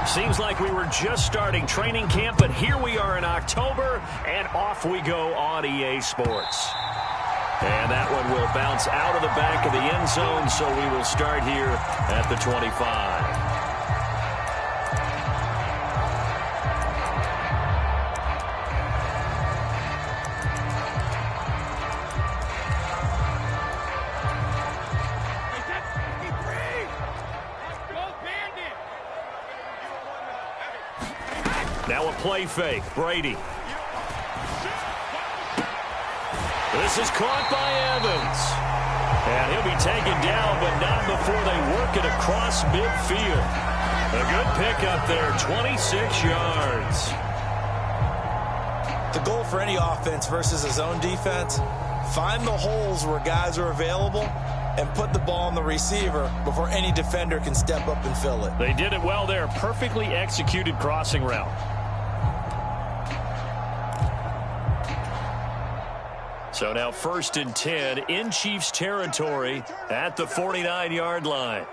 Seems like we were just starting training camp, but here we are in October, and off we go on EA Sports. And that one will bounce out of the back of the end zone, so we will start here at the 25. Now a play fake. Brady. This is caught by Evans. And he'll be taken down, but not before they work it across midfield. A good pickup there, 26 yards. The goal for any offense versus a zone defense, find the holes where guys are available and put the ball on the receiver before any defender can step up and fill it. They did it well there. Perfectly executed crossing route. So now 1st and 10 in Chiefs territory at the 49-yard line.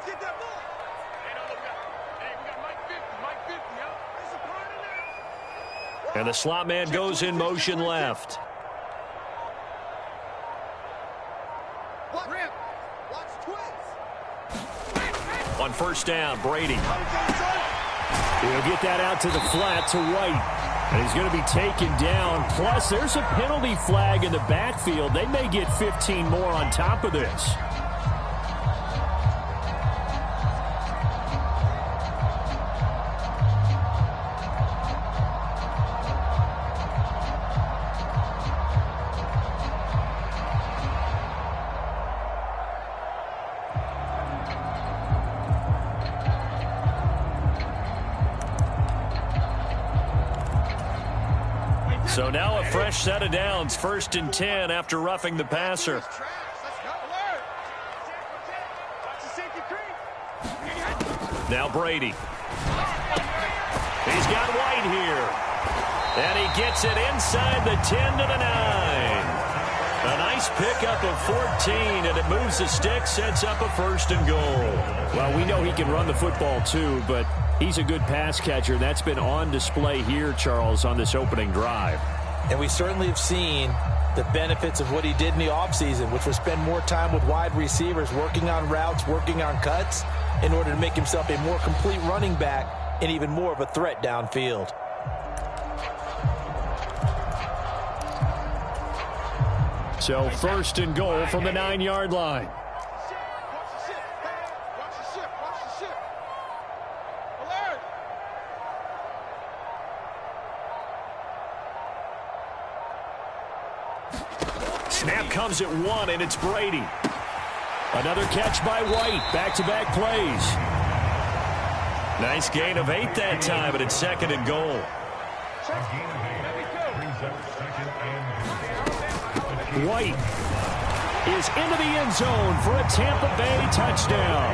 And the slot man goes in motion left. On 1st down, Brady. He'll get that out to the flat to White. And he's going to be taken down. Plus, there's a penalty flag in the backfield. They may get 15 more on top of this. So now a fresh set of downs, 1st and 10 after roughing the passer. Now Brady. He's got White here. And he gets it inside the 10 to the 9. A nice pickup of 14, and it moves the stick, sets up a 1st and goal. Well, we know he can run the football too, but he's a good pass catcher. That's been on display here, Charles, on this opening drive. And we certainly have seen the benefits of what he did in the offseason, which was spend more time with wide receivers, working on routes, working on cuts, in order to make himself a more complete running back and even more of a threat downfield. So 1st and goal from the 9-yard line. Snap comes at 1, and it's Brady. Another catch by White. Back-to-back plays. Nice gain of 8 that time, and it's 2nd and goal. White is into the end zone for a Tampa Bay touchdown.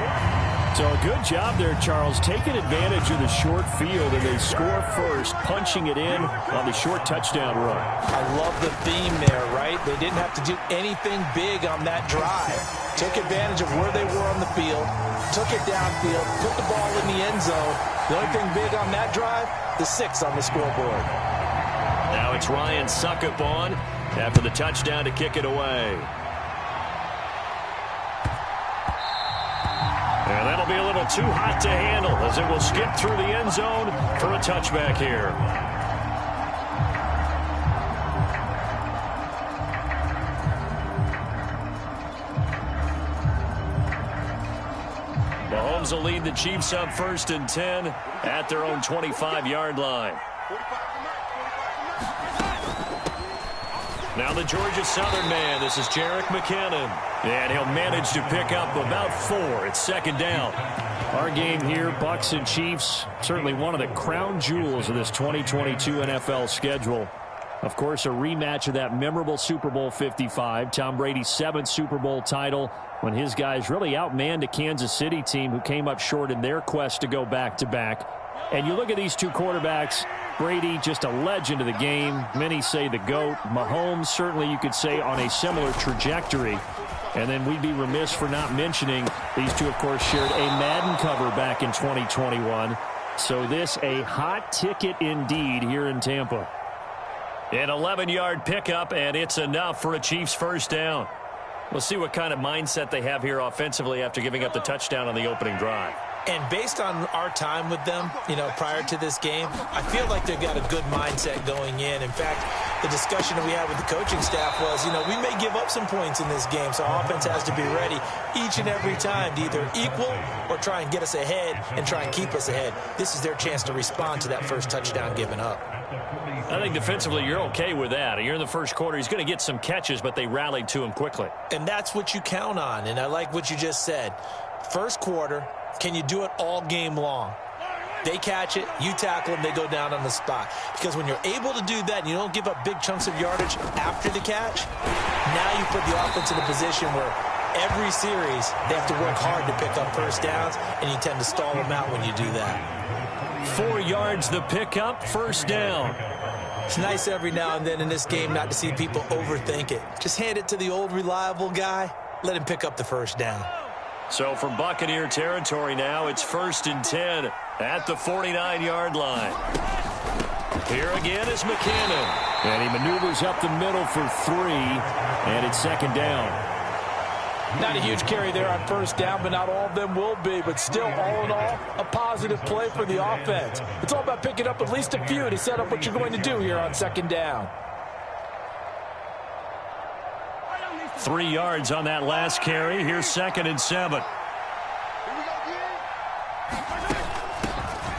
So a good job there, Charles, taking advantage of the short field, and they score first, punching it in on the short touchdown run. I love the theme there, right? They didn't have to do anything big on that drive. Took advantage of where they were on the field, took it downfield, put the ball in the end zone. The only thing big on that drive, the 6 on the scoreboard. Now it's Ryan Suckup on after the touchdown to kick it away. And that'll be a little too hot to handle as it will skip through the end zone for a touchback here. Mahomes will lead the Chiefs up 1st and 10 at their own 25-yard line. Now the Georgia Southern man. This is Jerick McKinnon. And he'll manage to pick up about 4. It's 2nd down. Our game here, Bucs and Chiefs, certainly one of the crown jewels of this 2022 NFL schedule. Of course, a rematch of that memorable Super Bowl 55, Tom Brady's 7th Super Bowl title, when his guys really outmanned a Kansas City team who came up short in their quest to go back-to-back. And you look at these two quarterbacks, Brady, just a legend of the game. Many say the GOAT. Mahomes, certainly you could say on a similar trajectory. And then we'd be remiss for not mentioning these two, of course, shared a Madden cover back in 2021. So this a hot ticket indeed here in Tampa. An 11-yard pickup, and it's enough for a Chiefs first down. We'll see what kind of mindset they have here offensively after giving up the touchdown on the opening drive. And based on our time with them, prior to this game, I feel like they've got a good mindset going in. In fact, the discussion that we had with the coaching staff was, we may give up some points in this game, so our offense has to be ready each and every time to either equal or try and get us ahead and try and keep us ahead. This is their chance to respond to that first touchdown given up. I think defensively you're okay with that. You're in the first quarter. He's going to get some catches, but they rallied to him quickly. And that's what you count on, and I like what you just said. First quarter, can you do it all game long? They catch it, you tackle them, they go down on the spot. Because when you're able to do that and you don't give up big chunks of yardage after the catch, now you put the offense in a position where every series they have to work hard to pick up first downs, and you tend to stall them out when you do that. 4 yards the pickup, first down. It's nice every now and then in this game not to see people overthink it. Just hand it to the old reliable guy, let him pick up the first down. So from Buccaneer territory now, it's 1st and 10 at the 49-yard line. Here again is McKinnon. And he maneuvers up the middle for 3, and it's 2nd down. Not a huge carry there on first down, but not all of them will be. But still, all in all, a positive play for the offense. It's all about picking up at least a few to set up what you're going to do here on 2nd down. 3 yards on that last carry. Here's 2nd and 7.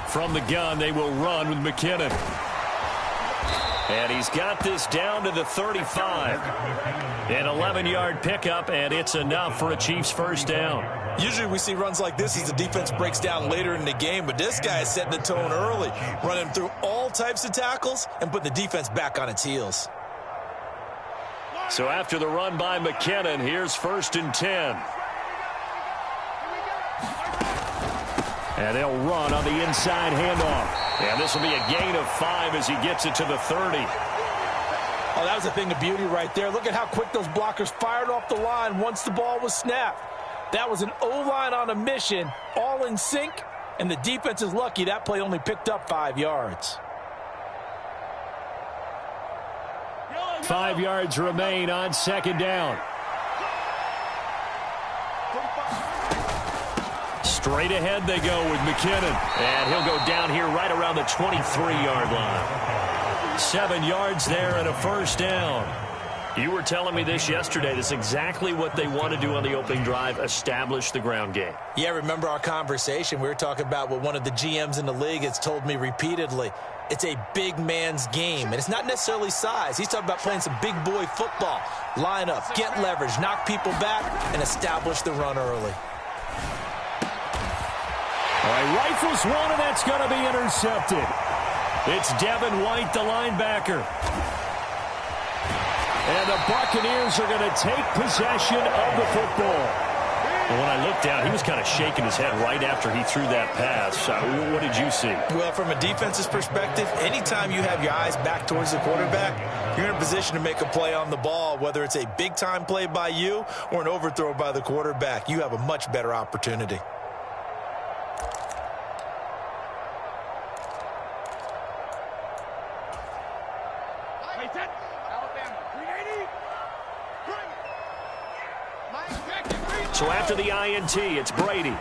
From the gun, they will run with McKinnon. And he's got this down to the 35. An 11-yard pickup, and it's enough for a Chiefs first down. Usually we see runs like this as the defense breaks down later in the game, but this guy is setting the tone early, running through all types of tackles and putting the defense back on its heels. So after the run by McKinnon, here's 1st and 10. And they'll run on the inside handoff. And this will be a gain of 5 as he gets it to the 30. Oh, that was a thing of beauty right there. Look at how quick those blockers fired off the line once the ball was snapped. That was an O-line on a mission, all in sync, and the defense is lucky that play only picked up 5 yards. 5 yards remain on 2nd down. Straight ahead they go with McKinnon. And he'll go down here right around the 23-yard line. 7 yards there and a first down. You were telling me this yesterday. This is exactly what they want to do on the opening drive, establish the ground game. Yeah, remember our conversation? We were talking about what one of the GMs in the league has told me repeatedly. It's a big man's game, and it's not necessarily size. He's talking about playing some big boy football. Line up, get leverage, knock people back, and establish the run early. All right, rifles one, and that's going to be intercepted. It's Devin White, the linebacker. And the Buccaneers are going to take possession of the football. Well, when I looked down, he was kind of shaking his head right after he threw that pass. What did you see? Well, from a defense's perspective, anytime you have your eyes back towards the quarterback, you're in a position to make a play on the ball, whether it's a big-time play by you or an overthrow by the quarterback. You have a much better opportunity. So after the INT, it's Brady.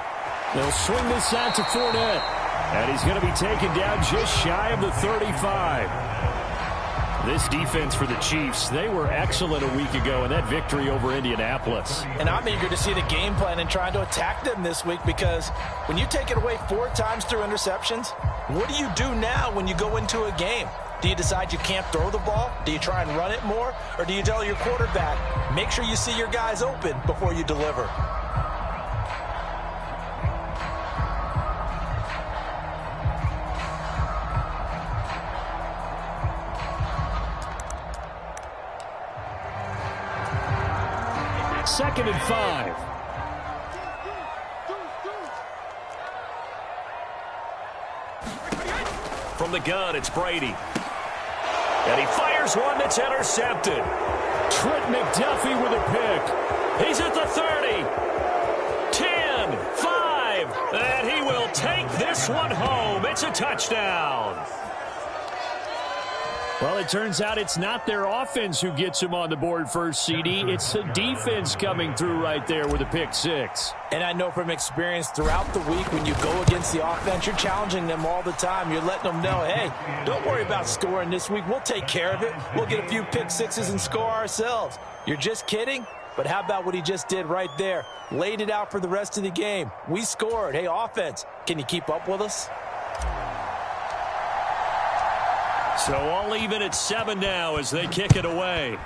They'll swing this out to Fournette. And he's going to be taken down just shy of the 35. This defense for the Chiefs, they were excellent a week ago in that victory over Indianapolis. And I'm eager to see the game plan and trying to attack them this week, because when you take it away 4 times through interceptions, what do you do now when you go into a game? Do you decide you can't throw the ball? Do you try and run it more? Or do you tell your quarterback, make sure you see your guys open before you deliver? Second and 5. From the gun, it's Brady. And he fires one that's intercepted. Trent McDuffie with a pick. He's at the 30. 10, 5. drive. And he will take this one home. It's a touchdown. Well, it turns out it's not their offense who gets him on the board first, CD. It's the defense coming through right there with a pick six. And I know from experience throughout the week when you go against the offense, you're challenging them all the time. You're letting them know, hey, don't worry about scoring this week. We'll take care of it. We'll get a few pick sixes and score ourselves. You're just kidding? But how about what he just did right there? Laid it out for the rest of the game. We scored. Hey, offense, can you keep up with us? So all even at 7 now as they kick it away.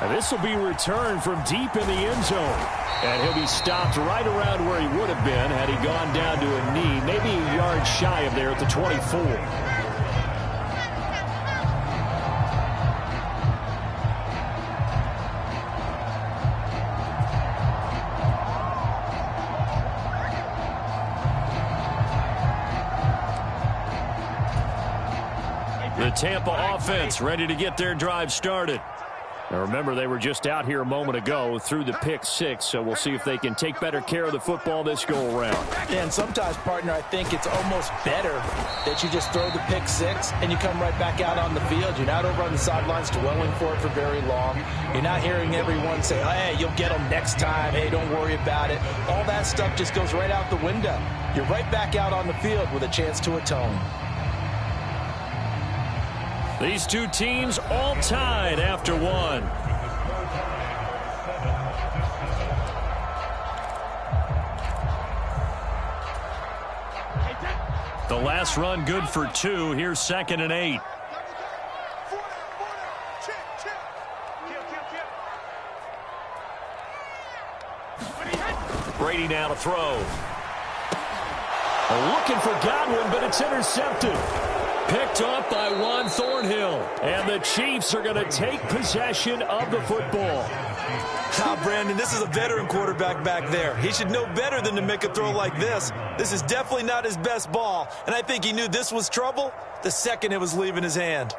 And this will be returned from deep in the end zone. And he'll be stopped right around where he would have been had he gone down to a knee, maybe a yard shy of there at the 24. The Tampa offense ready to get their drive started. Now remember, they were just out here a moment ago through the pick six, so we'll see if they can take better care of the football this go-around. Yeah, and sometimes, partner, I think it's almost better that you just throw the pick six and you come right back out on the field. You're not over on the sidelines dwelling for it for very long. You're not hearing everyone say, oh, hey, you'll get them next time. Hey, don't worry about it. All that stuff just goes right out the window. You're right back out on the field with a chance to atone. These two teams all tied after one. The last run good for 2. Here's 2nd and 8. Brady now to throw. Looking for Godwin, but it's intercepted. Picked up by Juan Thornhill. And the Chiefs are going to take possession of the football. Brandon, this is a veteran quarterback back there. He should know better than to make a throw like this. This is definitely not his best ball. And I think he knew this was trouble the second it was leaving his hand.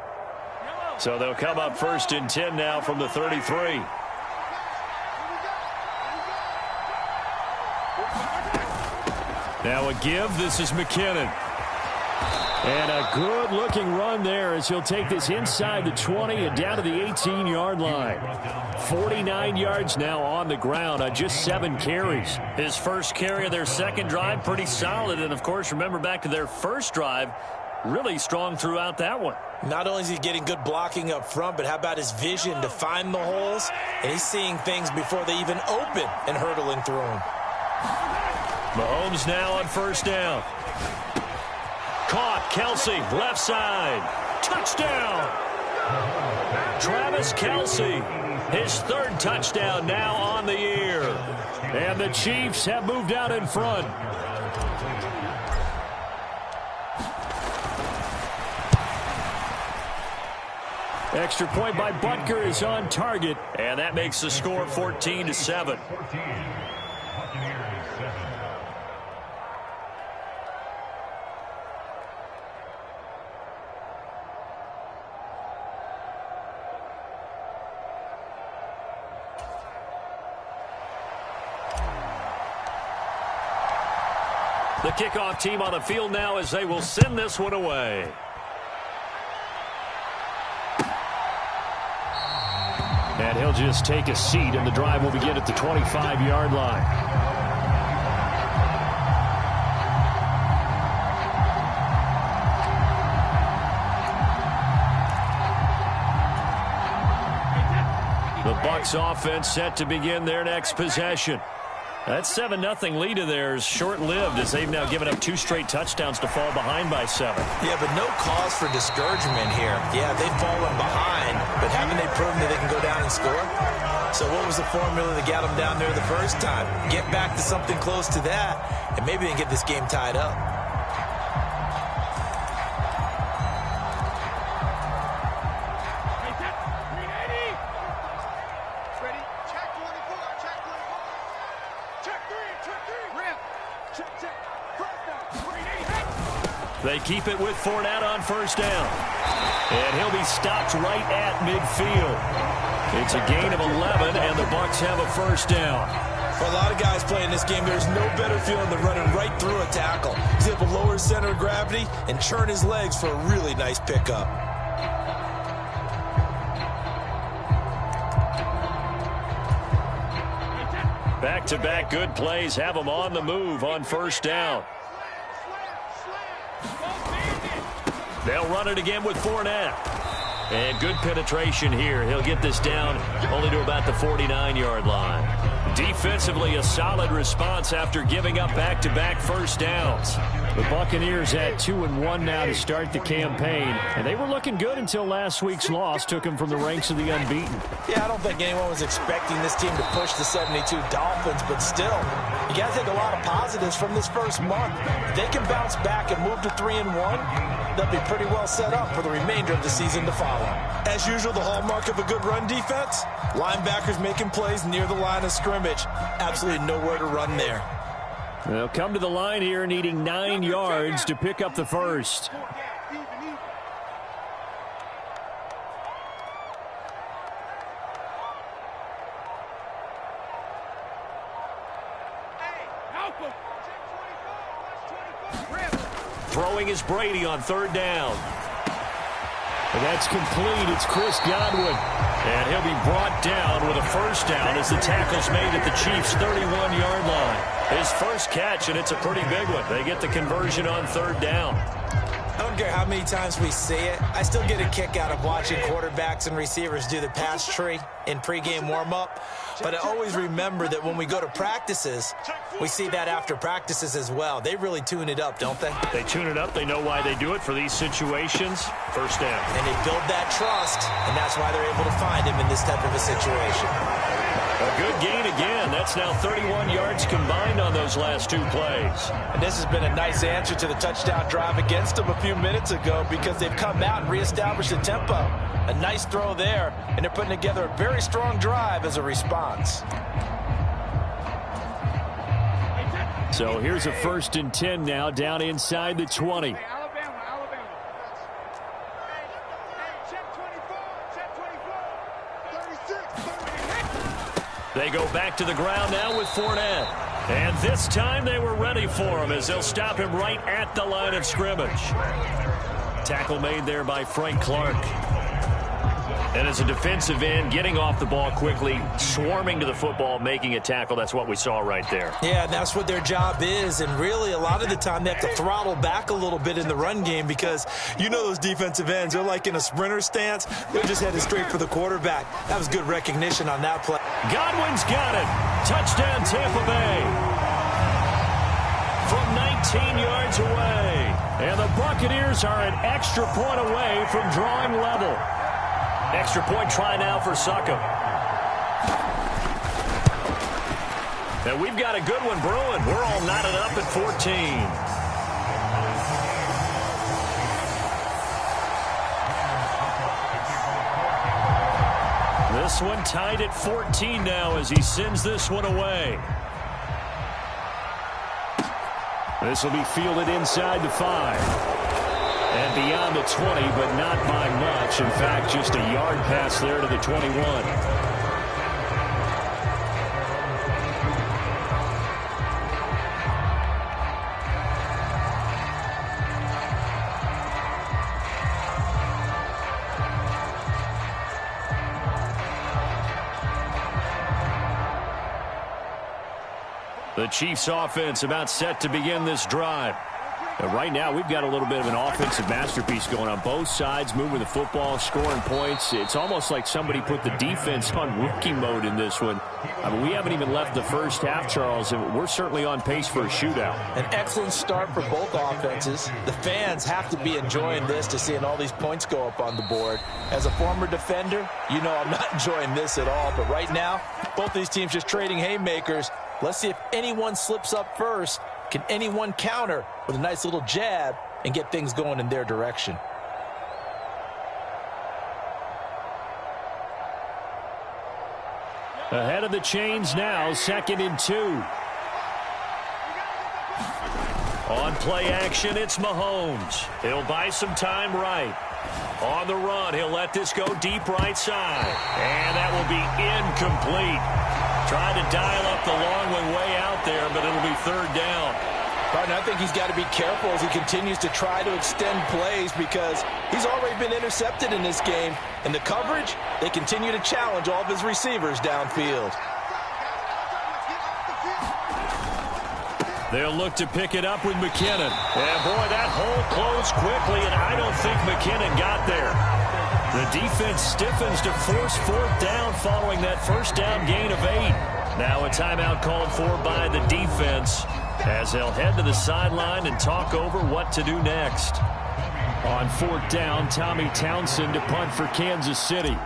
So they'll come up 1st and 10 now from the 33. Now a give. This is McKinnon. And a good-looking run there as he'll take this inside the 20 and down to the 18-yard line. 49 yards now on the ground on just 7 carries. His first carry of their second drive, pretty solid. And, of course, remember back to their first drive, really strong throughout that one. Not only is he getting good blocking up front, but how about his vision to find the holes? And he's seeing things before they even open and hurtling through them. Mahomes now on 1st down. Caught, Kelsey, left side. Touchdown! Travis Kelsey, his 3rd touchdown now on the year. And the Chiefs have moved out in front. Extra point by Butker is on target, and that makes the score 14-7. The kickoff team on the field now as they will send this one away. And he'll just take a seat, and the drive will begin at the 25-yard line. The Bucs offense set to begin their next possession. That 7-0 lead of theirs short-lived as they've now given up 2 straight touchdowns to fall behind by 7. Yeah, but no cause for discouragement here. Yeah, they've fallen behind, but haven't they proven that they can go down and score? So what was the formula that got them down there the first time? Get back to something close to that, and maybe they can get this game tied up. They keep it with Fournette on first down. And he'll be stopped right at midfield. It's a gain of 11, and the Bucs have a first down. For a lot of guys playing this game, there's no better feeling than running right through a tackle. He's able to lower his center of gravity and churn his legs for a really nice pickup. Back-to-back good plays have them on the move on first down. They'll run it again with Fournette. And good penetration here. He'll get this down only to about the 49-yard line. Defensively, a solid response after giving up back-to-back first downs. The Buccaneers at 2-1 now to start the campaign, and they were looking good until last week's loss took them from the ranks of the unbeaten. Yeah, I don't think anyone was expecting this team to push the 72 Dolphins, but still, you got to take a lot of positives from this first month. If they can bounce back and move to 3-1, they'll be pretty well set up for the remainder of the season to follow. As usual, the hallmark of a good run defense, linebackers making plays near the line of scrimmage. Absolutely nowhere to run there. They'll come to the line here needing 9 yards to pick up the first. Throwing is Brady on third down. And that's complete. It's Chris Godwin. And he'll be brought down with a first down as the tackle's made at the Chiefs' 31-yard line. His first catch, and it's a pretty big one. They get the conversion on third down. I don't care how many times we see it. I still get a kick out of watching quarterbacks and receivers do the pass tree in pregame warm-up. But I always remember that when we go to practices, we see that after practices as well. They really tune it up, don't they? They tune it up. They know why they do it for these situations. First down. And they build that trust, and that's why they're able to find him in this type of a situation. A good gain again. That's now 31 yards combined on those last two plays. And this has been a nice answer to the touchdown drive against them a few minutes ago because they've come out and reestablished the tempo. A nice throw there, and they're putting together a very strong drive as a response. So here's a 1st and 10 now down inside the 20. They go back to the ground now with Fournette. And this time they were ready for him as they'll stop him right at the line of scrimmage. Tackle made there by Frank Clark. And as a defensive end, getting off the ball quickly, swarming to the football, making a tackle. That's what we saw right there. Yeah, and that's what their job is. And really, a lot of the time, they have to throttle back a little bit in the run game because you know those defensive ends, they're like in a sprinter stance. They're just headed straight for the quarterback. That was good recognition on that play. Godwin's got it. Touchdown, Tampa Bay. From 19 yards away. And the Buccaneers are an extra point away from drawing level. Extra point try now for Succop. And we've got a good one brewing. We're all knotted up at 14. This one tied at 14 now as he sends this one away. This will be fielded inside the 5. And beyond the 20, but not by much. In fact, just a yard pass there to the 21. The Chiefs offense about set to begin this drive. Right now, we've got a little bit of an offensive masterpiece going on both sides, moving the football, scoring points. It's almost like somebody put the defense on rookie mode in this one. I mean, we haven't even left the first half, Charles, and we're certainly on pace for a shootout. An excellent start for both offenses. The fans have to be enjoying this to seeing all these points go up on the board. As a former defender, you know I'm not enjoying this at all. But right now, both these teams just trading haymakers. Let's see if anyone slips up first. Can anyone counter with a nice little jab and get things going in their direction? Ahead of the chains now, 2nd and 2. On play action, it's Mahomes. He'll buy some time right. On the run, he'll let this go deep right side. And that will be incomplete. Trying to dial up the long one way out there, but it'll be third down. Partner, I think he's got to be careful as he continues to try to extend plays because he's already been intercepted in this game. And the coverage, they continue to challenge all of his receivers downfield. They'll look to pick it up with McKinnon. And, boy, that hole closed quickly, and I don't think McKinnon got there. The defense stiffens to force fourth down following that first down gain of 8. Now a timeout called for by the defense as they'll head to the sideline and talk over what to do next. On fourth down, Tommy Townsend to punt for Kansas City.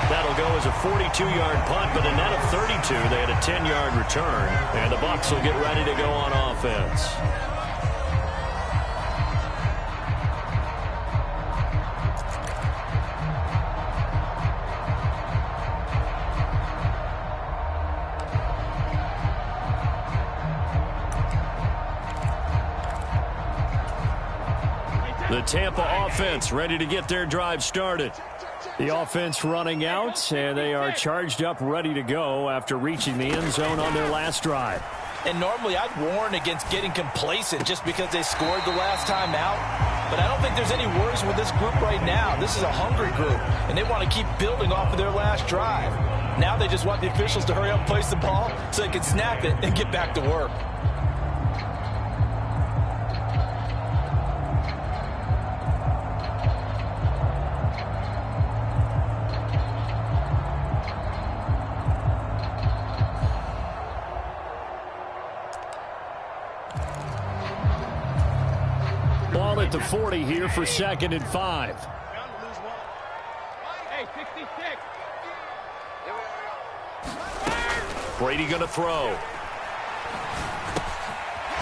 That'll go as a 42-yard punt, but a net of 32. They had a 10-yard return, and the Bucs will get ready to go on offense. The Tampa offense ready to get their drive started. The offense running out, and they are charged up, ready to go after reaching the end zone on their last drive. And normally I'd warn against getting complacent just because they scored the last time out. But I don't think there's any worries with this group right now. This is a hungry group, and they want to keep building off of their last drive. Now they just want the officials to hurry up and place the ball so they can snap it and get back to work. Ball at the 40 here for 2nd and 5. Hey, 66. Brady going to throw.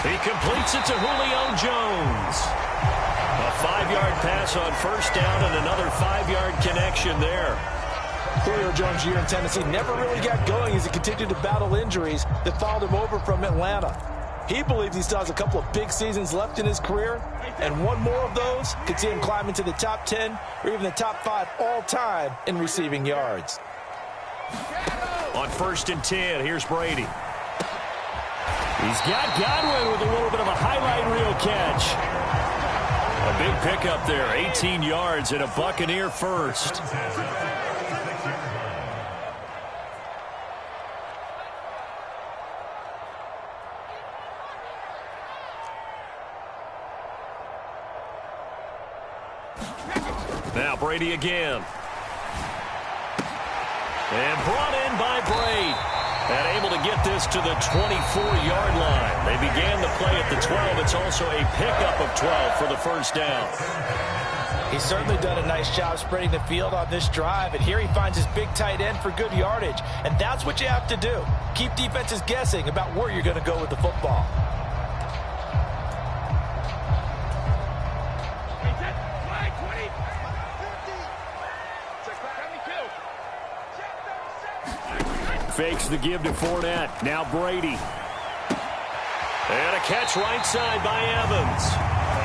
He completes it to Julio Jones. A 5-yard pass on first down and another 5-yard connection there. Julio Jones' year in Tennessee never really got going as he continued to battle injuries that followed him over from Atlanta. He believes he still has a couple of big seasons left in his career, and one more of those could see him climb into the top 10 or even the top 5 all-time in receiving yards. On 1st and 10, here's Brady. He's got Godwin with a little bit of a highlight reel catch. A big pickup there, 18 yards and a Buccaneer first. Now Brady again. And brought in by Brady. And able to get this to the 24-yard line. They began the play at the 12. It's also a pickup of 12 for the first down. He's certainly done a nice job spreading the field on this drive. And here he finds his big tight end for good yardage. And that's what you have to do. Keep defenses guessing about where you're going to go with the football. Fakes the give to Fournette. Now Brady. And a catch right side by Evans.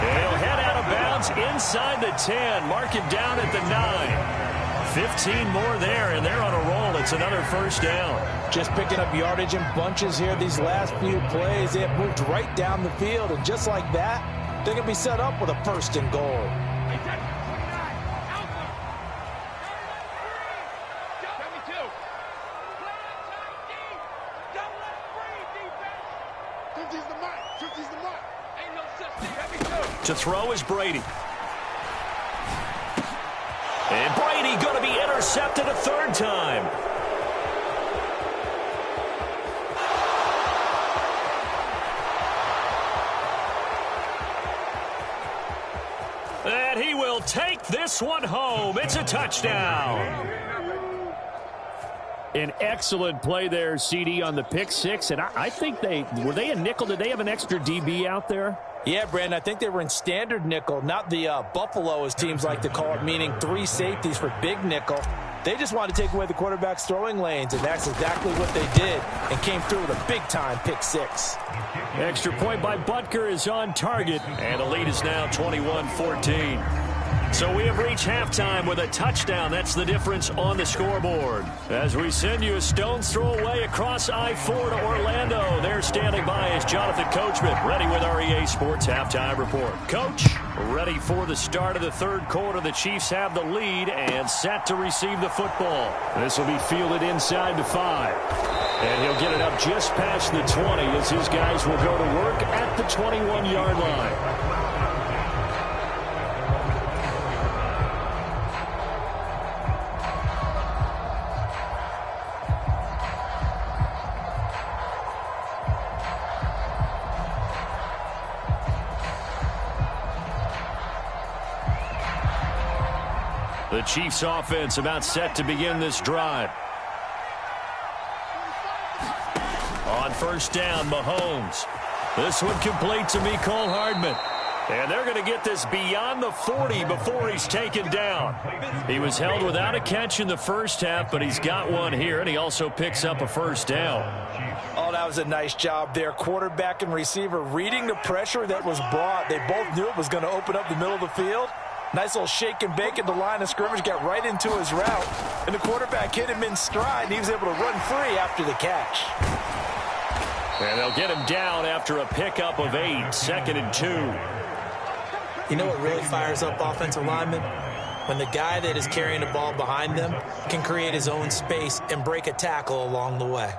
And he'll head out of bounds inside the 10. Mark it down at the 9. 15 more there, and they're on a roll. It's another first down. Just picking up yardage in bunches here these last few plays. They have moved right down the field, and just like that, they're going to be set up with a 1st and goal. To throw is Brady. And Brady going to be intercepted a 3rd time. And he will take this one home. It's a touchdown. An excellent play there, CD, on the pick 6. And I think were they a nickel? Did they have an extra DB out there? Yeah, Brandon, I think they were in standard nickel, not the Buffalo, as teams like to call it, meaning 3 safeties for big nickel. They just wanted to take away the quarterback's throwing lanes, and that's exactly what they did, and came through with a big-time pick 6. Extra point by Butker is on target, and the lead is now 21-14. So we have reached halftime with a touchdown. That's the difference on the scoreboard. As we send you a stone's throw away across I-4 to Orlando. There standing by is Jonathan Coachman, ready with our EA Sports Halftime Report. Coach, ready for the start of the third quarter. The Chiefs have the lead and set to receive the football. This will be fielded inside the 5. And he'll get it up just past the 20 as his guys will go to work at the 21-yard line. The Chiefs offense about set to begin this drive. On first down, Mahomes. This one complete to Mecole Hardman. And they're going to get this beyond the 40 before he's taken down. He was held without a catch in the first half, but he's got one here, and he also picks up a first down. Oh, that was a nice job there. Quarterback and receiver reading the pressure that was brought. They both knew it was going to open up the middle of the field. Nice little shake and bake at the line of scrimmage, got right into his route. And the quarterback hit him in stride, and he was able to run free after the catch. And they'll get him down after a pickup of 8, 2nd and 2. You know what really fires up offensive linemen? When the guy that is carrying the ball behind them can create his own space and break a tackle along the way.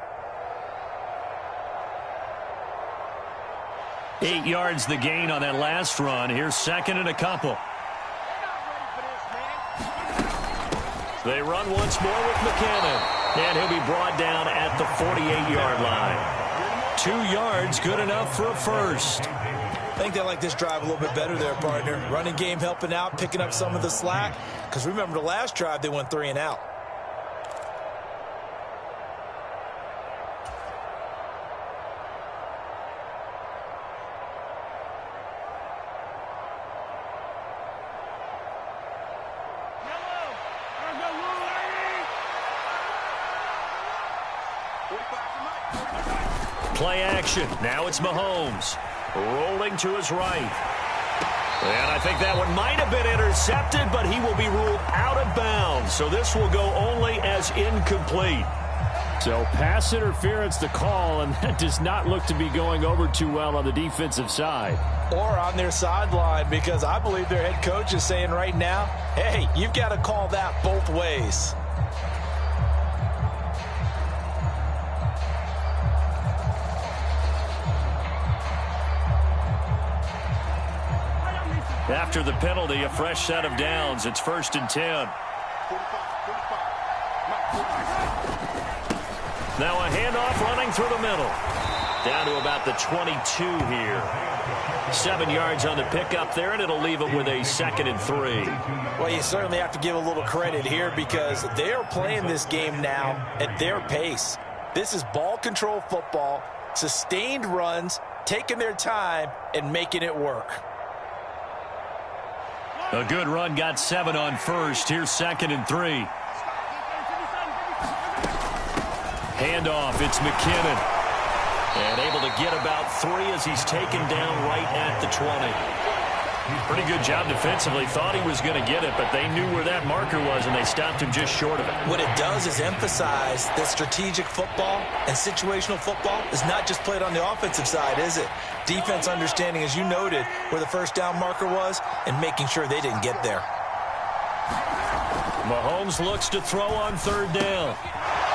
8 yards the gain on that last run. Here's 2nd and a couple. They run once more with McKinnon. And he'll be brought down at the 48-yard line. 2 yards, good enough for a first. I think they like this drive a little bit better there, partner. Running game helping out, picking up some of the slack. Because remember the last drive, they went 3 and out. Play action. Now it's Mahomes. Rolling to his right. And I think that one might have been intercepted, but he will be ruled out of bounds. So this will go only as incomplete. So pass interference the call, and that does not look to be going over too well on the defensive side. Or on their sideline, because I believe their head coach is saying right now, hey, you've got to call that both ways. After the penalty, a fresh set of downs. It's 1st and 10. Now a handoff running through the middle. Down to about the 22 here. 7 yards on the pickup there, and it'll leave them with a 2nd and 3. Well, you certainly have to give a little credit here because they are playing this game now at their pace. This is ball control football, sustained runs, taking their time, and making it work. A good run, got 7 on first. Here's 2nd and 3. Handoff, it's McKinnon. And able to get about 3 as he's taken down right at the 20. Pretty good job defensively. Thought he was going to get it, but they knew where that marker was, and they stopped him just short of it. What it does is emphasize that strategic football and situational football is not just played on the offensive side, is it? Defense understanding, as you noted, where the first down marker was and making sure they didn't get there. Mahomes looks to throw on 3rd down.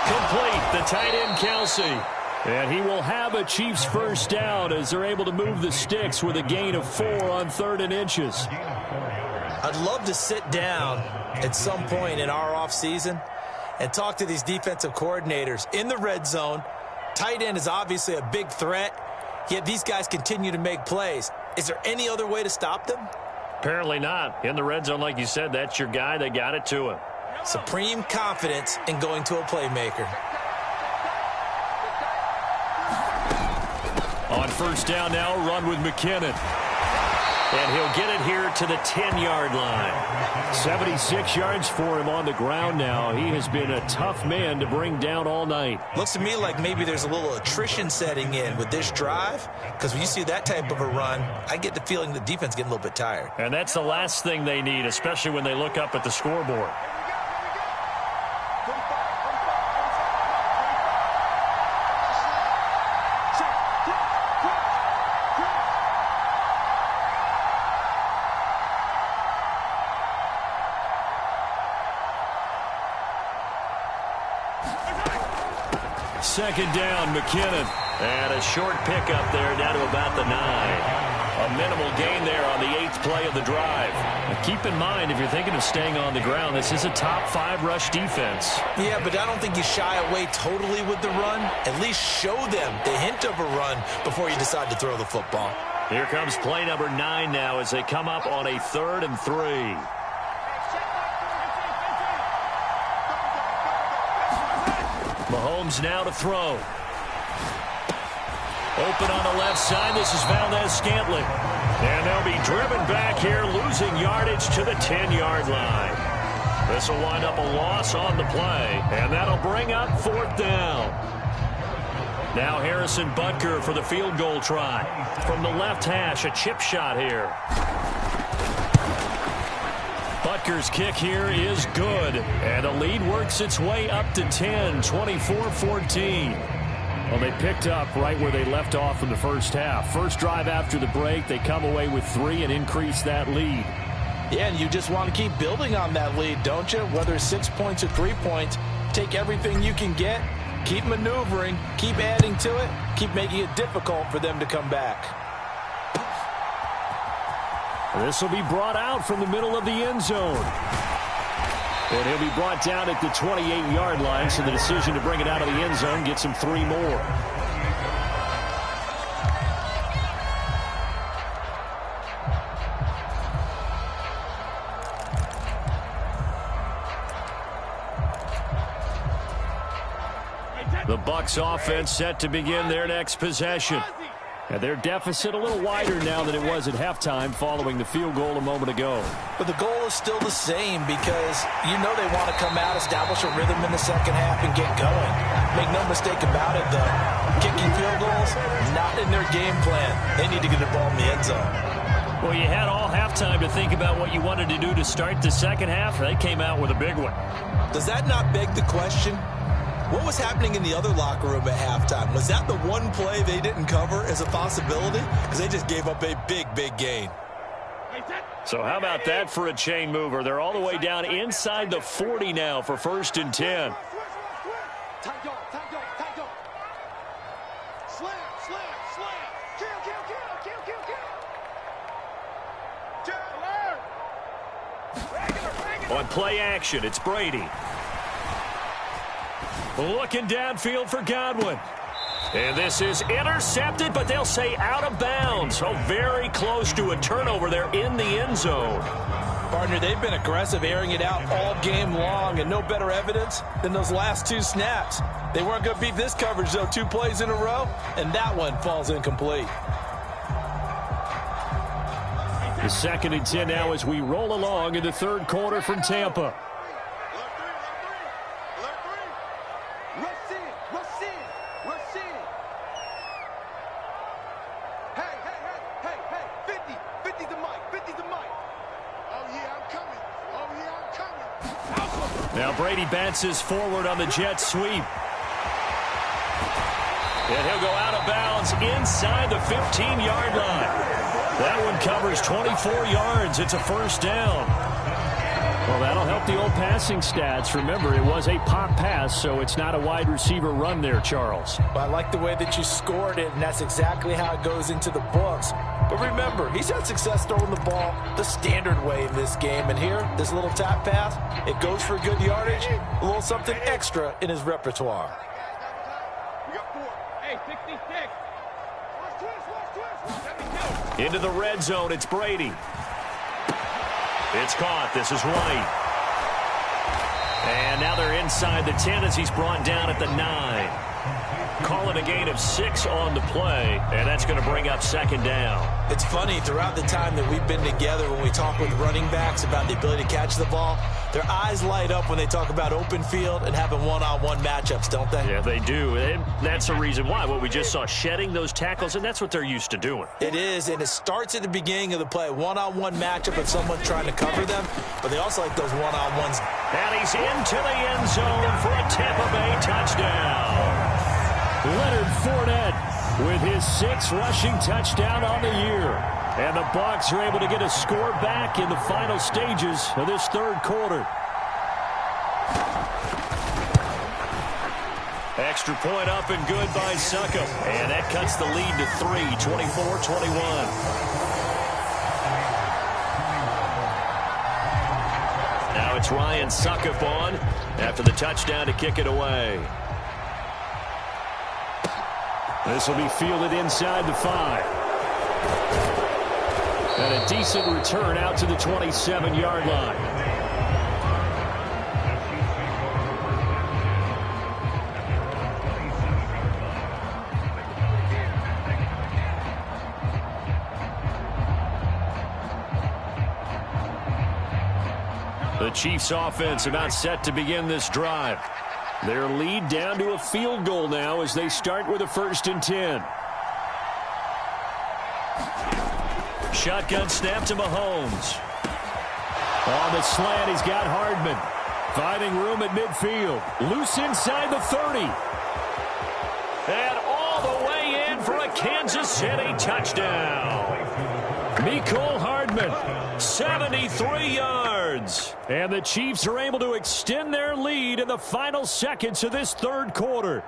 Complete, the tight end Kelsey. And he will have a Chiefs first down as they're able to move the sticks with a gain of 4 on 3rd and inches. I'd love to sit down at some point in our offseason and talk to these defensive coordinators. In the red zone, tight end is obviously a big threat, yet these guys continue to make plays. Is there any other way to stop them? Apparently not. In the red zone, like you said, that's your guy. They got it to him. Supreme confidence in going to a playmaker. On first down now, run with McKinnon. And he'll get it here to the 10-yard line. 76 yards for him on the ground now. He has been a tough man to bring down all night. Looks to me like maybe there's a little attrition setting in with this drive, because when you see that type of a run, I get the feeling the defense getting a little bit tired. And that's the last thing they need, especially when they look up at the scoreboard. Second down, McKinnon. And a short pickup there down to about the 9. A minimal gain there on the 8th play of the drive. Now keep in mind, if you're thinking of staying on the ground, this is a top 5 rush defense. Yeah, but I don't think you shy away totally with the run. At least show them the hint of a run before you decide to throw the football. Here comes play number 9 now as they come up on a 3rd and 3. Mahomes now to throw. Open on the left side. This is Valdez-Scantling. And they'll be driven back here, losing yardage to the 10-yard line. This will wind up a loss on the play, and that'll bring up 4th down. Now Harrison Butker for the field goal try. From the left hash, a chip shot here. Butker's kick here is good, and the lead works its way up to 10, 24-14. Well, they picked up right where they left off in the first half. First drive after the break, they come away with 3 and increase that lead. Yeah, and you just want to keep building on that lead, don't you? Whether it's 6 points or 3 points, take everything you can get, keep maneuvering, keep adding to it, keep making it difficult for them to come back. This will be brought out from the middle of the end zone. And he'll be brought down at the 28-yard line, so the decision to bring it out of the end zone gets him 3 more. The Bucs offense set to begin their next possession. And their deficit a little wider now than it was at halftime following the field goal a moment ago. But the goal is still the same because you know they want to come out, establish a rhythm in the second half, and get going. Make no mistake about it, though. Kicking field goals, not in their game plan. They need to get the ball in the end zone. Well, you had all halftime to think about what you wanted to do to start the second half. They came out with a big one. Does that not beg the question? What was happening in the other locker room at halftime? Was that the one play they didn't cover as a possibility? Because they just gave up a big, big gain. So how about that for a chain mover? They're all the way down inside the 40 now for 1st and 10. On play action, it's Brady. Looking downfield for Godwin. And this is intercepted, but they'll say out of bounds. So very close to a turnover there in the end zone. Partner, they've been aggressive, airing it out all game long, and no better evidence than those last 2 snaps. They weren't going to beat this coverage, though, 2 plays in a row, and that one falls incomplete. The 2nd and 10 now as we roll along in the 3rd quarter from Tampa. Now Brady bounces forward on the jet sweep. And he'll go out of bounds inside the 15-yard line. That one covers 24 yards. It's a 1st down. Well, that'll help the old passing stats. Remember, it was a pop pass, so it's not a wide receiver run there, Charles. Well, I like the way that you scored it, and that's exactly how it goes into the books. But remember, he's had success throwing the ball the standard way in this game. And here, this little tap pass, it goes for good yardage, a little something extra in his repertoire. Into the red zone, it's Brady. It's caught. This is White. And now they're inside the 10 as he's brought down at the 9. Call it a gain of 6 on the play, and that's going to bring up second down. It's funny, throughout the time that we've been together, when we talk with running backs about the ability to catch the ball, their eyes light up when they talk about open field and having one-on-one matchups, don't they? Yeah, they do. And that's the reason why. What we just saw, shedding those tackles, and that's what they're used to doing. It is, and it starts at the beginning of the play. One-on-one matchup if someone's trying to cover them, but they also like those one-on-ones. And he's into the end zone for a Tampa Bay touchdown. Leonard Fournette with his 6th rushing touchdown on the year. And the Bucs are able to get a score back in the final stages of this third quarter. Extra point up and good by Succop. And that cuts the lead to 3, 24-21. Now it's Ryan Succop on after the touchdown to kick it away. This will be fielded inside the 5. And a decent return out to the 27-yard line. The Chiefs offense about set to begin this drive. Their lead down to a field goal now as they start with a 1st and 10. Shotgun snap to Mahomes. On the slant, he's got Hardman. Finding room at midfield. Loose inside the 30. And all the way in for a Kansas City touchdown. Mecole Hardman, 73 yards. And the Chiefs are able to extend their lead in the final seconds of this third quarter.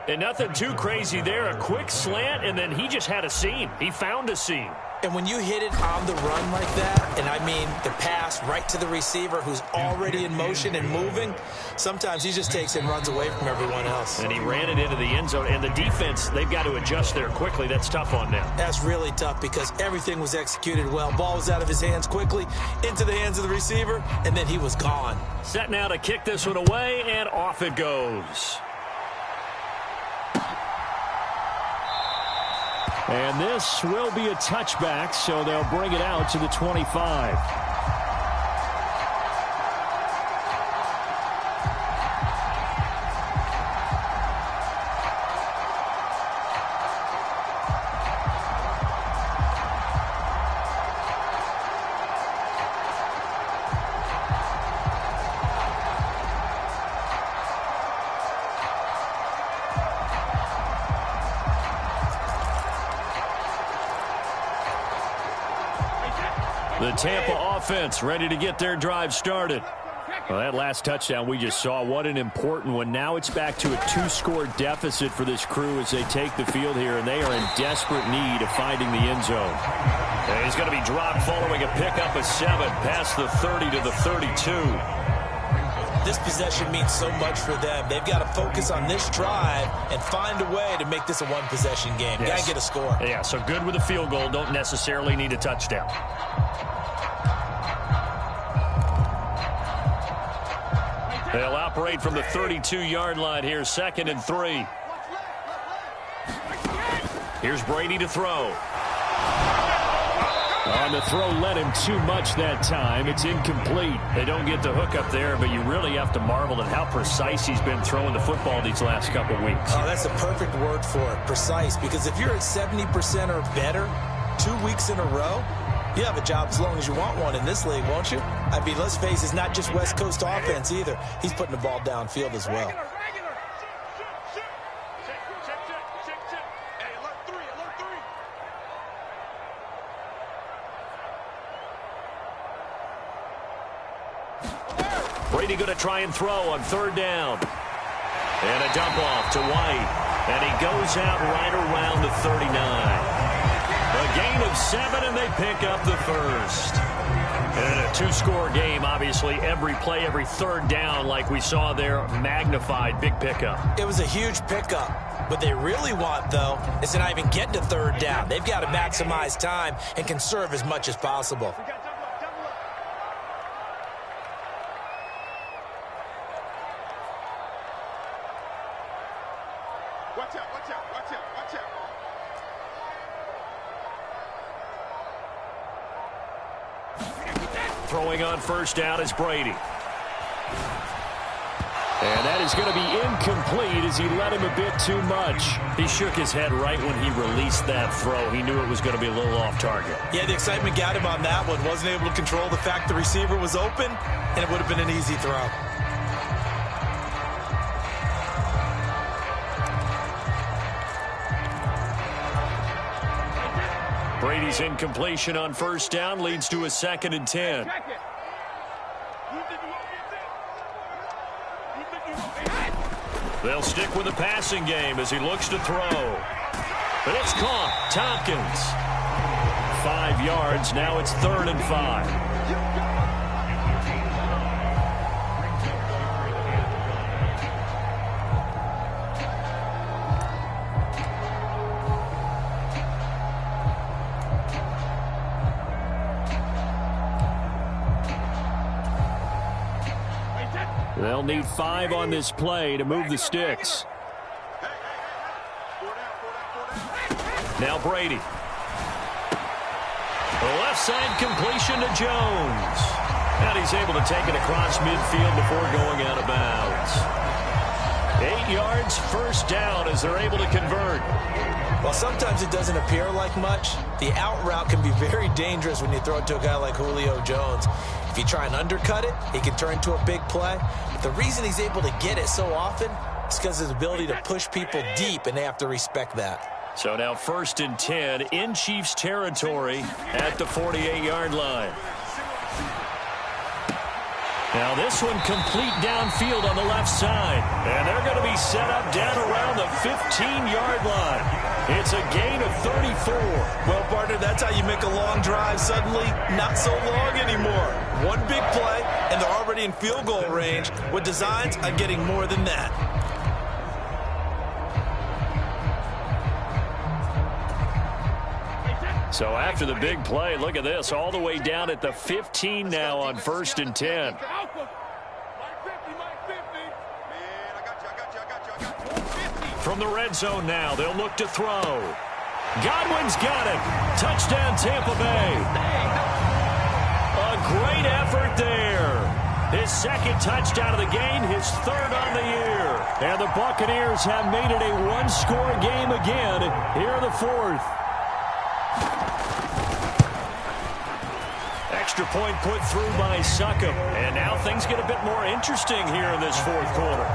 And nothing too crazy there. A quick slant, and then he just had a seam. He found a seam. And when you hit it on the run like that, and I mean the pass right to the receiver who's already in motion and moving, sometimes he just takes it and runs away from everyone else. And he ran it into the end zone. And the defense, they've got to adjust there quickly. That's tough on them. That's really tough because everything was executed well. Ball was out of his hands quickly, into the hands of the receiver, and then he was gone. Set now to kick this one away, and off it goes. And this will be a touchback, so they'll bring it out to the 25. The Tampa offense ready to get their drive started. Well, that last touchdown we just saw, what an important one. Now it's back to a 2-score deficit for this crew as they take the field here, and they are in desperate need of finding the end zone. And he's going to be dropped following a pickup of 7 past the 30 to the 32. This possession means so much for them. They've got to focus on this drive and find a way to make this a one-possession game. Yes. Got to get a score. Yeah, so good with a field goal. Don't necessarily need a touchdown. They'll operate from the 32-yard line here, 2nd and 3. Here's Brady to throw. On the throw, led him too much that time. It's incomplete. They don't get the hook up there, but you really have to marvel at how precise he's been throwing the football these last couple weeks. Oh, that's the perfect word for it, precise, because if you're at 70% or better 2 weeks in a row, you have a job as long as you want one in this league, won't you? I mean, let's face it, it's not just West Coast offense either. He's putting the ball downfield as well. Brady going to try and throw on 3rd down. And a dump off to White. And he goes out right around the 39. A gain of 7, and they pick up the first. And in a 2-score game, obviously, every play, every 3rd down, like we saw there, magnified, big pickup. It was a huge pickup. What they really want, though, is to not even get to 3rd down. They've got to maximize time and conserve as much as possible. Throwing on first down is Brady. And that is going to be incomplete as he let him a bit too much. He shook his head right when he released that throw. He knew it was going to be a little off target. Yeah, the excitement got him on that one. Wasn't able to control the fact the receiver was open, and it would have been an easy throw. Brady's incompletion on first down leads to a 2nd and 10. They'll stick with the passing game as he looks to throw. But it's caught. Tompkins. 5 yards. Now it's 3rd and 5. They'll need 5 on this play to move the sticks. Now Brady. The left side completion to Jones. And he's able to take it across midfield before going out of bounds. 8 yards, first down as they're able to convert. Well, sometimes it doesn't appear like much. The out route can be very dangerous when you throw it to a guy like Julio Jones. If you try and undercut it, it can turn into a big play. But the reason he's able to get it so often is because of his ability to push people deep, and they have to respect that. So now 1st and 10 in Chiefs territory at the 48-yard line. Now this one complete downfield on the left side. And they're going to be set up down around the 15-yard line. It's a gain of 34. Well, partner, that's how you make a long drive suddenly not so long anymore. One big play, and they're already in field goal range with designs on getting more than that. So after the big play, look at this, all the way down at the 15 now on 1st and 10. From the red zone now, they'll look to throw. Godwin's got it. Touchdown, Tampa Bay. A great effort there. His 2nd touchdown of the game, his 3rd on the year. And the Buccaneers have made it a one-score game again here in the 4th. Extra point put through by Succop. And now things get a bit more interesting here in this 4th quarter.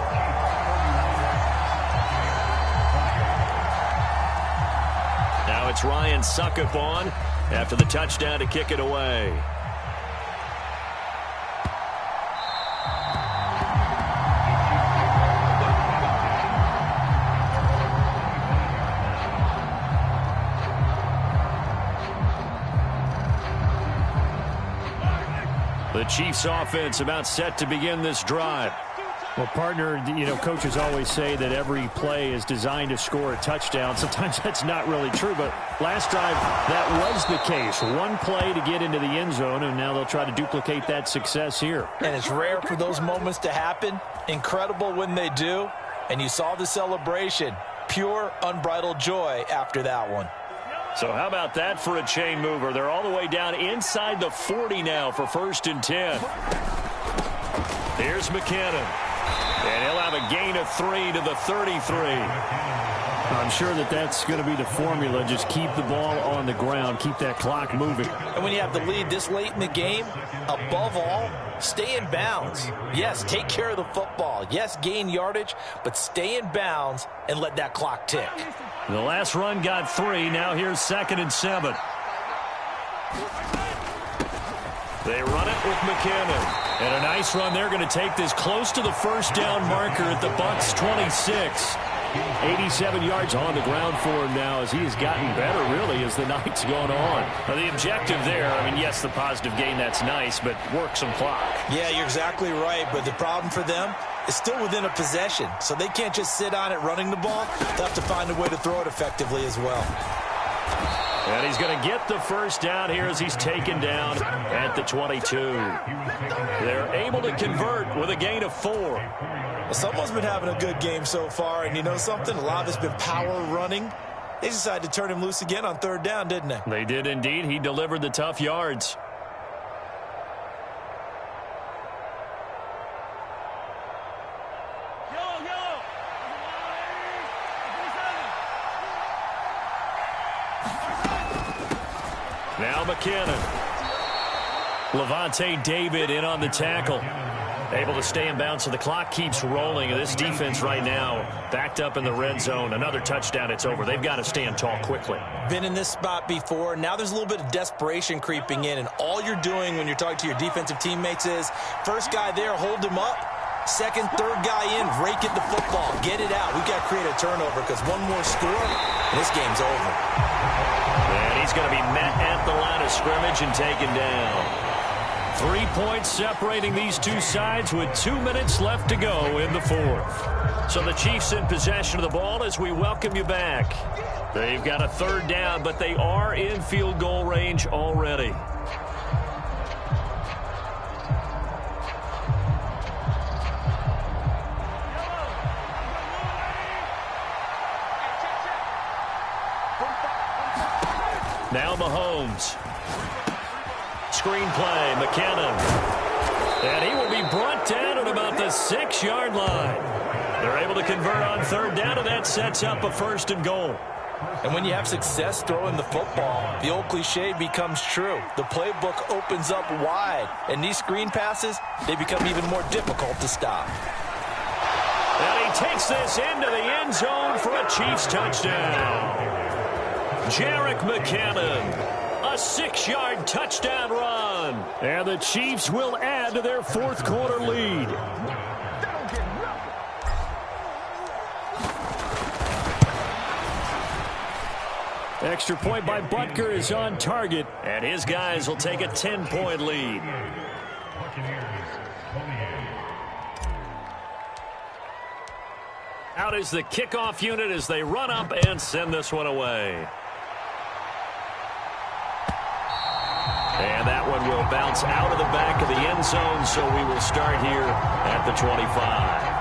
Now it's Ryan Succop on after the touchdown to kick it away. The Chiefs offense about set to begin this drive. Well, partner, coaches always say that every play is designed to score a touchdown. Sometimes that's not really true, but last drive, that was the case. One play to get into the end zone, and now they'll try to duplicate that success here. And it's rare for those moments to happen. Incredible when they do. And you saw the celebration. Pure, unbridled joy after that one. So how about that for a chain mover? They're all the way down inside the 40 now for 1st and 10. Here's McKinnon. And he'll have a gain of 3 to the 33. I'm sure that's going to be the formula. Just keep the ball on the ground. Keep that clock moving. And when you have the lead this late in the game, above all, stay in bounds. Yes, take care of the football. Yes, gain yardage, but stay in bounds and let that clock tick. The last run got 3. Now here's 2nd and 7. They run it with McKinnon. And a nice run. They're going to take this close to the first down marker at the Bucs 26. 87 yards on the ground for him now as he has gotten better, really, as the night's gone on. Now, the objective there, yes, the positive gain, that's nice, but work some clock. Yeah, you're exactly right, but the problem for them is still within a possession, so they can't just sit on it running the ball. They'll have to find a way to throw it effectively as well. And he's going to get the first down here as he's taken down at the 22. They're able to convert with a gain of 4. Well, someone's been having a good game so far, and you know something? A lot of it's been power running. They decided to turn him loose again on 3rd down, didn't they? They did indeed. He delivered the tough yards. McKinnon. Levante David in on the tackle. Able to stay in bounds, so the clock keeps rolling. And this defense right now backed up in the red zone. Another touchdown, it's over. They've got to stand tall quickly. Been in this spot before. Now there's a little bit of desperation creeping in, and all you're doing when you're talking to your defensive teammates is first guy there, hold him up. Second, third guy in, rake at the football. Get it out. We've got to create a turnover because one more score, and this game's over. And he's going to be met at the line of scrimmage and taken down. 3 points separating these two sides with 2 minutes left to go in the fourth. So the Chiefs in possession of the ball as we welcome you back. They've got a third down, but they are in field goal range already. Now Mahomes. Screenplay, McKinnon. And he will be brought down at about the 6-yard line. They're able to convert on third down, and that sets up a 1st and goal. And when you have success throwing the football, the old cliche becomes true. The playbook opens up wide, and these screen passes, they become even more difficult to stop. And he takes this into the end zone for a Chiefs touchdown. Jerick McKinnon. A 6-yard touchdown run. And the Chiefs will add to their fourth quarter lead. Extra point by Butker is on target. And his guys will take a 10-point lead. Out is the kickoff unit as they run up and send this one away. And that one will bounce out of the back of the end zone, so we will start here at the 25.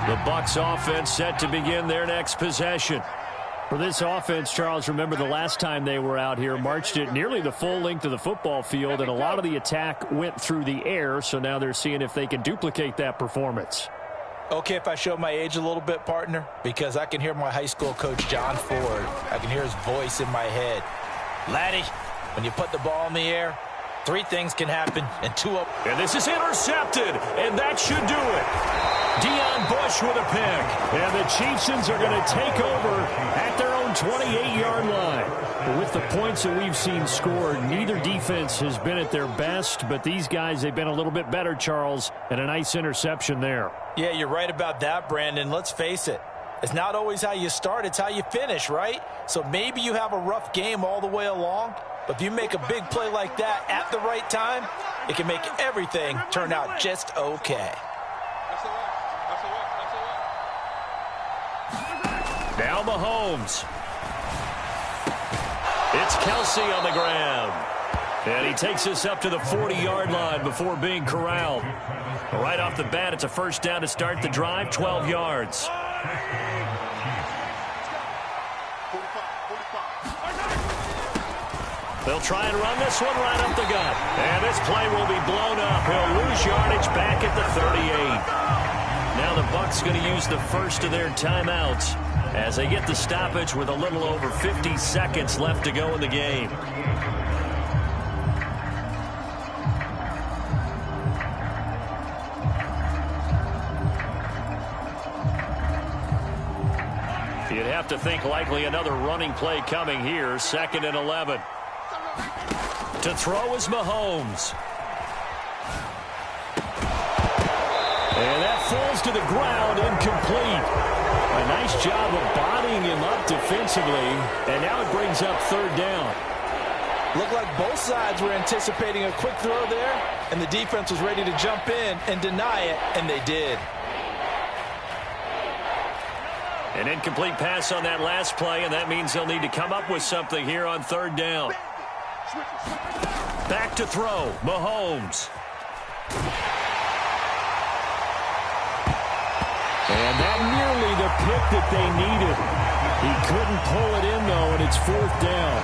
The Bucs offense set to begin their next possession. For this offense, Charles, remember the last time they were out here, marched it nearly the full length of the football field, and a lot of the attack went through the air, so now they're seeing if they can duplicate that performance. Okay, if I show my age a little bit, partner, because I can hear my high school coach, John Ford. I can hear his voice in my head. Laddie, when you put the ball in the air, 3 things can happen, and 2 of them. And this is intercepted, and that should do it. Deion Bush with a pick. And the Chiefs are going to take over at their own 28-yard line. But with the points that we've seen scored, neither defense has been at their best, but these guys, they've been a little bit better, Charles, and a nice interception there. Yeah, you're right about that, Brandon. Let's face it. It's not always how you start, it's how you finish, right? So maybe you have a rough game all the way along, but if you make a big play like that at the right time, it can make everything turn out just okay. Now Mahomes. It's Kelsey on the ground. And he takes us up to the 40-yard line before being corralled. Right off the bat, it's a first down to start the drive, 12 yards. They'll try and run this one right up the gut. And this play will be blown up. He'll lose yardage back at the 38. Now the Bucs going to use the first of their timeouts as they get the stoppage with a little over 50 seconds left to go in the game. You'd have to think likely another running play coming here. 2nd and 11. To throw is Mahomes. And that falls to the ground, incomplete. A nice job of bodying him up defensively, and now it brings up 3rd down. Looked like both sides were anticipating a quick throw there, and the defense was ready to jump in and deny it, and they did. An incomplete pass on that last play, and that means they'll need to come up with something here on 3rd down. Back to throw, Mahomes. And that nearly the pick that they needed. He couldn't pull it in, though, and it's 4th down.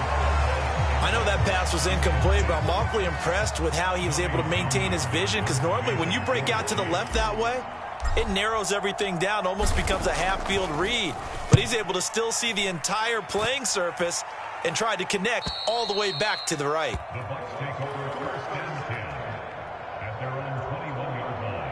I know that pass was incomplete, but I'm awfully impressed with how he was able to maintain his vision, because normally when you break out to the left that way, it narrows everything down, almost becomes a half-field read. But he's able to still see the entire playing surface and try to connect all the way back to the right. The Bucs take over 1st and 10 at their own 21-yard line.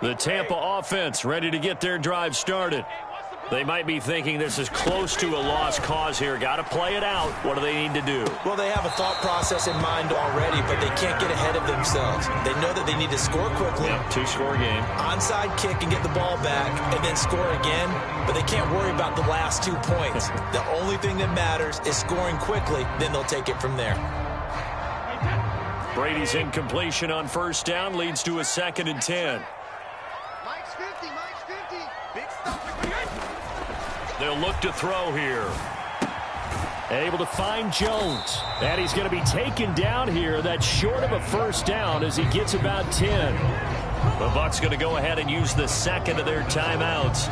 The Tampa offense ready to get their drive started. They might be thinking this is close to a lost cause here. Got to play it out. What do they need to do? Well, they have a thought process in mind already, but they can't get ahead of themselves. They know that they need to score quickly. Yep, 2-score game. Onside kick and get the ball back and then score again, but they can't worry about the last 2 points. The only thing that matters is scoring quickly, then they'll take it from there. Brady's incompletion on 1st down leads to a 2nd and 10. Mike's 50, Mike's 50. Big stuff. They'll look to throw here. Able to find Jones. And he's going to be taken down here. That's short of a 1st down as he gets about 10. The Bucs going to go ahead and use the 2nd of their timeouts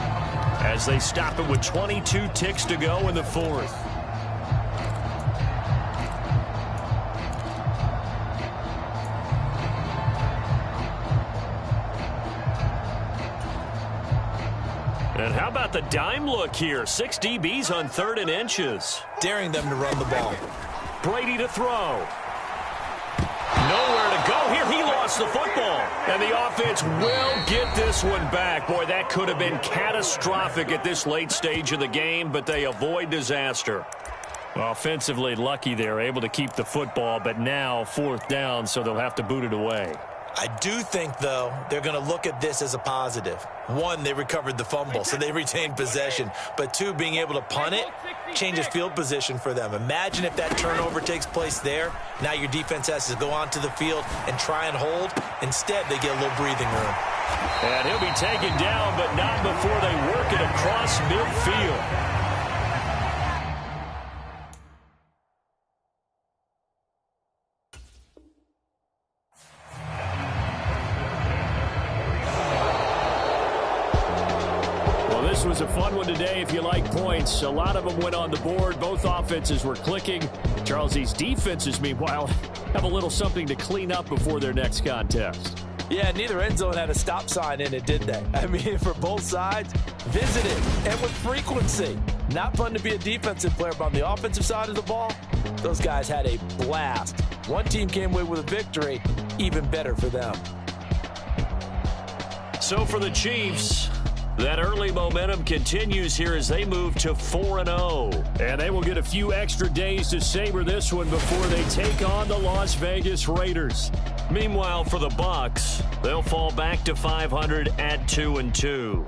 as they stop it with 22 ticks to go in the 4th. And how about the dime look here? 6 DBs on 3rd and inches. Daring them to run the ball. Brady to throw. Nowhere to go here. He lost the football. And the offense will get this one back. Boy, that could have been catastrophic at this late stage of the game, but they avoid disaster. Offensively lucky they're able to keep the football, but now 4th down, so they'll have to boot it away. I do think, though, they're going to look at this as a positive. 1, they recovered the fumble, so they retained possession. But 2, being able to punt it changes field position for them. Imagine if that turnover takes place there. Now your defense has to go onto the field and try and hold. Instead, they get a little breathing room. And he'll be taken down, but not before they work it across midfield. This was a fun one today if you like points. A lot of them went on the board. Both offenses were clicking. Charles, these defenses, meanwhile, have a little something to clean up before their next contest. Yeah, neither end zone had a stop sign in it, did they? I mean, for both sides, visited and with frequency. Not fun to be a defensive player, but on the offensive side of the ball, those guys had a blast. One team came away with a victory, even better for them. So for the Chiefs, that early momentum continues here as they move to 4-0. And they will get a few extra days to savor this one before they take on the Las Vegas Raiders. Meanwhile, for the Bucs, they'll fall back to 500 at 2-2.